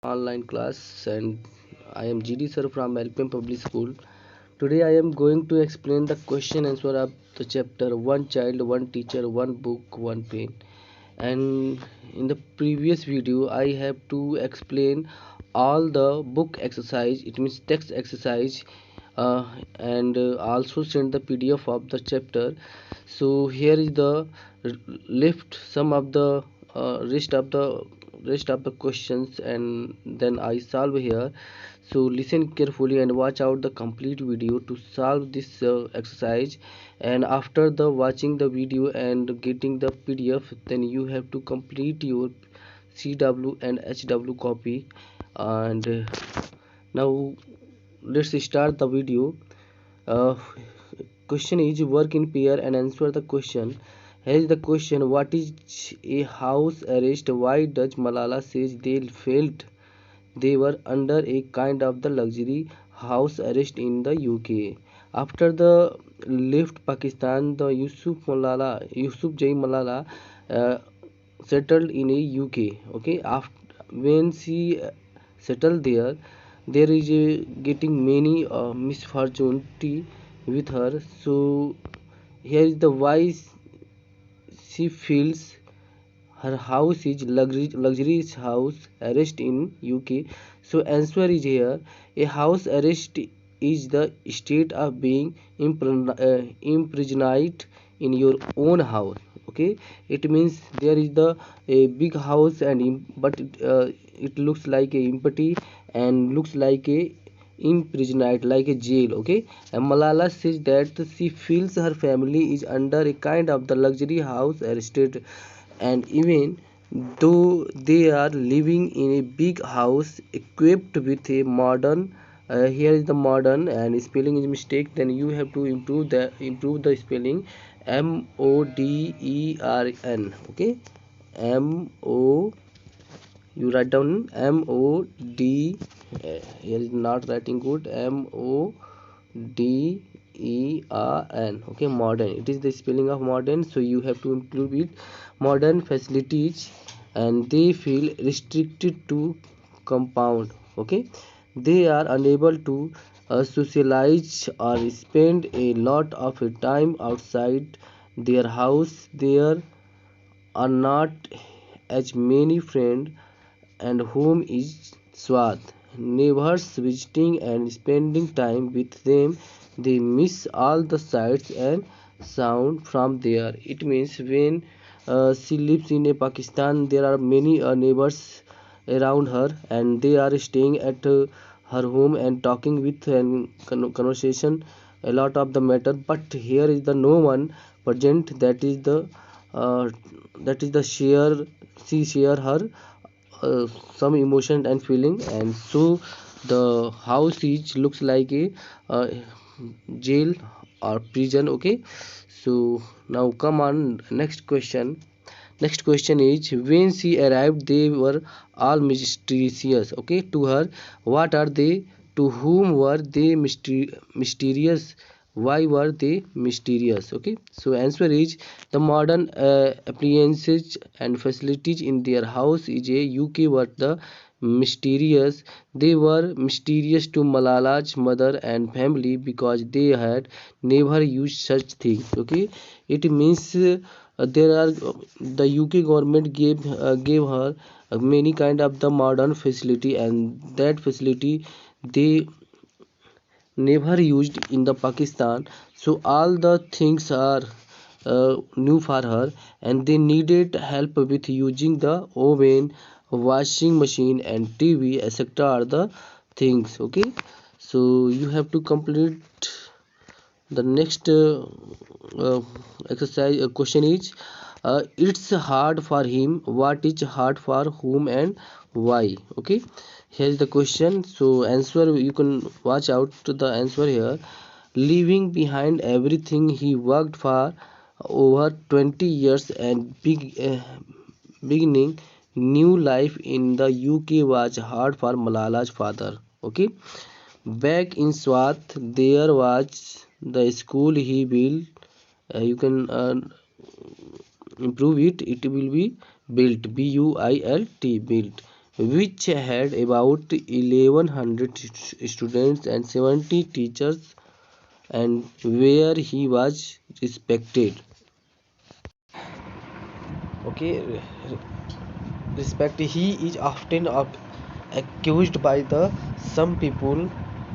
online class, and I am GD sir from LPM Public School. Today I am going to explain the question answer of the chapter One Child, One Teacher, One Book, One Pen. And in the previous video I have to explain all the book exercise, it means text exercise, and also send the PDF of the chapter. So here is the left some of the rest of the questions, and then I solve here. So listen carefully and watch out the complete video to solve this exercise. And after the watching the video and getting the PDF, then you have to complete your CW and HW copy. And now let's start the video. uh, Question is work in pair and answer the question. Here is the question: what is a house arrest? Why does Malala says they felt they were under a kind of the luxury house arrest in the UK? After the left Pakistan, the Yusuf Jai Malala uh, settled in a UK. Okay, after when she settled there, there is getting many misfortune with her. So here is the why she feels her house is luxurious house arrest in UK. So answer is here: a house arrest is the state of being imprisoned in your own house. Okay, it means there is the a big house but it looks like a empty and looks like a imprisoned like a jail. Okay, and Malala says that she feels her family is under a kind of the luxury house arrested, and even though they are living in a big house equipped with a modern, here is the modern and spelling is mistake, then you have to improve the spelling. MODERN. Okay, MO, you write down MOD, here is not writing good, MODERN. Okay, modern, it is the spelling of modern, so you have to improve it. Modern facilities, and they feel restricted to compound. Okay, they are unable to socialize or spend a lot of time outside their house. There are not as many friends and home is Swat. Neighbors visiting and spending time with them, they miss all the sights and sound from there. It means when she lives in a Pakistan, there are many neighbors around her, and they are staying at her home and talking with and conversation a lot of the matter. But here is the no one present. Uh, that is the share, she share her uh, some emotion and feeling, and so the house is looks like a uh, jail or prison. Okay, so now come on, next question is: when she arrived they were all mysterious, okay, to her. What are they? To whom were they mysterious? Why were they mysterious? Okay, so answer is: the modern appliances and facilities in their house is a UK were the mysterious. They were mysterious to Malala's mother and family because they had never used such things. Okay, it means there are the UK government gave her many kind of the modern facility, and that facility they never used in the Pakistan. So all the things are new for her, and they needed help with using the oven, washing machine, and TV, etc. are the things. Okay, so you have to complete the next uh, exercise. Question is: it's hard for him. What is hard for whom and why? Okay, here's the question. So answer, you can watch out to the answer here. Leaving behind everything he worked for over 20 years and beginning new life in the UK was hard for Malala's father. Okay, back in Swat, there was the school he built. You can improve it. It will be built. BUILT, built. which had about 1100 students and 70 teachers, and where he was respected. Okay, respect. He is often accused by the some people,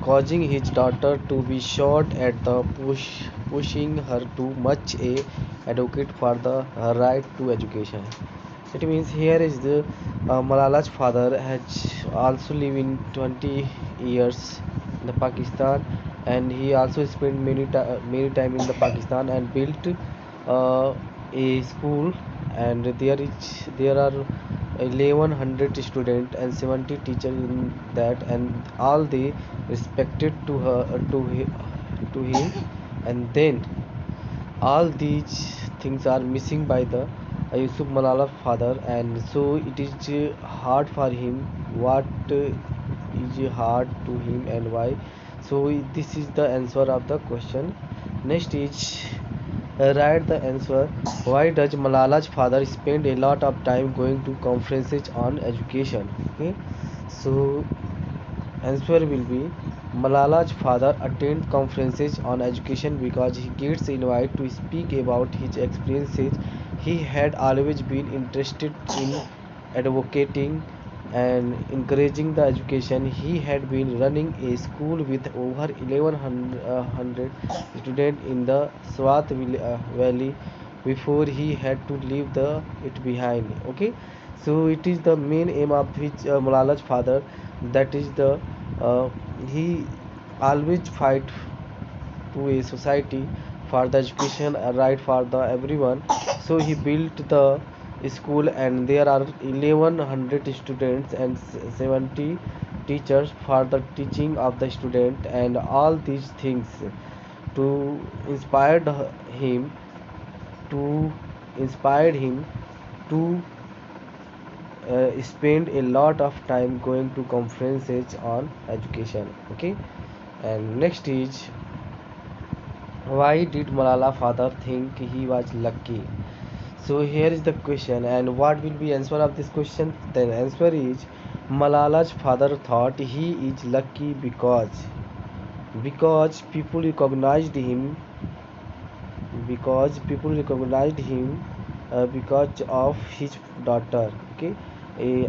causing his daughter to be shot at the pushing her too much a advocate for the her right to education. It means here is the Malala's father has also lived in 20 years in the Pakistan, and he also spent many time in the Pakistan and built a school, and there are 1100 students and 70 teachers in that, and all they respected to her to him, and then all these things are missing by the Yusuf Malala father, and so it is hard for him. What is hard to him and why? So this is the answer of the question. Next is write the answer. Why does Malala's father spend a lot of time going to conferences on education? Okay, so answer will be Malala's father attends conferences on education because he gets invited to speak about his experiences. He had always been interested in advocating and encouraging the education. He had been running a school with over 1100 students in the Swat Valley before he had to leave it behind. Okay, so it is the main aim of his Malala's father, that is the uh, he always fight to a society for the education right for the everyone. So he built the school, and there are 1100 students and 70 teachers for the teaching of the student, and all these things to inspire him to him to spend a lot of time going to conferences on education. Okay, and next is, why did Malala father think he was lucky? So here is the question, and what will be answer of this question? Then answer is, Malala's father thought he is lucky because people recognized him because of his daughter. Okay,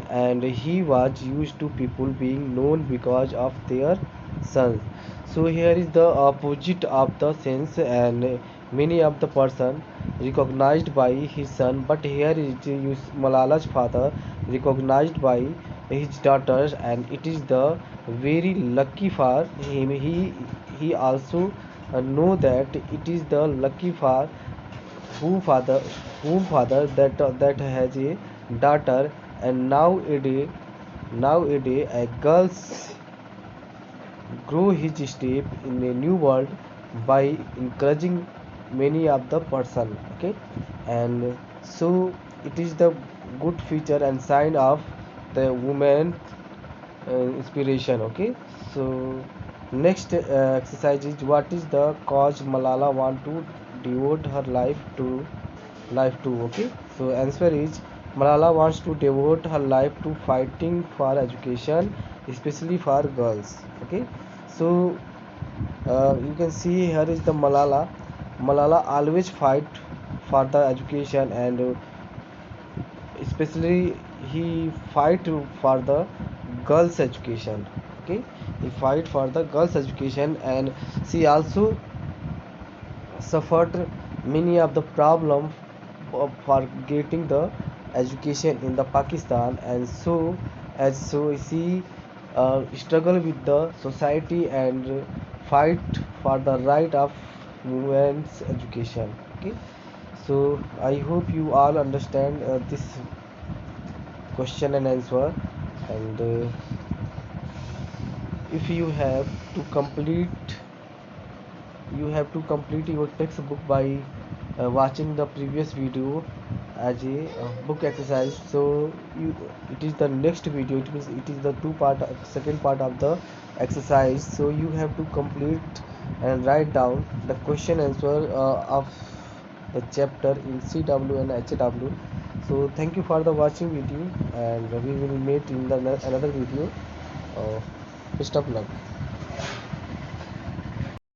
and he was used to people being known because of their sons. So here is the opposite of the sense, and many of the person recognized by his son, but here is Malala's father recognized by his daughters, and it is the very lucky for him. He also know that it is the lucky for who father that has a daughter, and nowadays a girls grow his step in a new world by encouraging many of the person. Okay, and so it is the good feature and sign of the woman inspiration. Okay, so next exercise is, what is the cause Malala want to devote her life to? Okay, so answer is, Malala wants to devote her life to fighting for education, especially for girls. Okay, so you can see here is the Malala always fight for the education, and especially he fight for the girls education. Okay, he fight for the girls education, and she also suffered many of the problem for getting the education in the Pakistan, and so she struggle with the society and fight for the right of women's education. Okay, so I hope you all understand this question and answer, and if you have to complete your textbook by watching the previous video as a book exercise. So it is the next video, it means it is the second part of the exercise. So you have to complete and write down the question answer of the chapter in CW and HW. So thank you for the watching video, and we will meet in the another video. Best of luck.